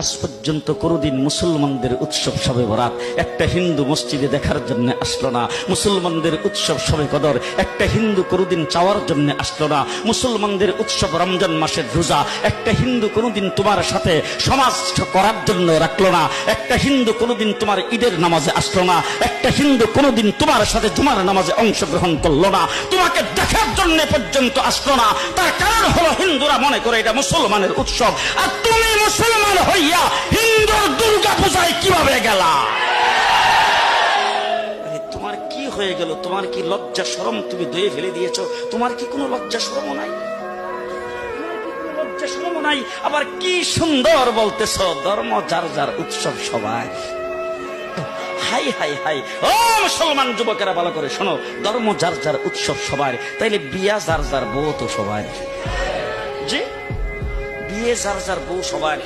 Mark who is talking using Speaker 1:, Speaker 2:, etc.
Speaker 1: আজ পর্যন্ত কোনোদিন মুসলমানদের উৎসব শবে বরাত একটা হিন্দু মসজিদে দেখার জন্য আসলো না। মুসলমানদের উৎসব শবে কদর একটা হিন্দু কোনোদিন চাওয়ার জন্য আসলো না। মুসলমানদের উৎসব রমজান মাসের রোজা একটা হিন্দু কোনোদিন তোমার সাথে সমাজ করার জন্য রাখলো না। একটা হিন্দু কোনোদিন তোমার ঈদের নামাজে আসলো না। একটা হিন্দু কোনোদিন তোমার সাথে জুমার নামাজে অংশগ্রহণ করলো না। তোমাকে দেখার জন্য পর্যন্ত আসলো না। তার কারণ হলো হিন্দুরা মনে করে এটা মুসলমানের উৎসব, আর তুমি মুসলমান হইয়া হিন্দুর দুর্গা পূজায় কিভাবে গেলা? তোমার কি হয়ে গেল? তোমার কি লজ্জা শরম তুমি ধুয়ে ফেলে দিয়েছো? তোমার কি কোনো লজ্জা শরম নাই? লজ্জা শরম নাই? আবার কি সুন্দর বলতেছ, ধর্ম যার যার উৎসব সবাই। হাই হাই হাই, ও মুসলমান যুবকেরা ভালো করে শোনো, ধর্ম যার যার উৎসব সবার, তাইলে বিয়া যার যার বউ তো সবার। যে বিয়ে যার যার বউ সবার।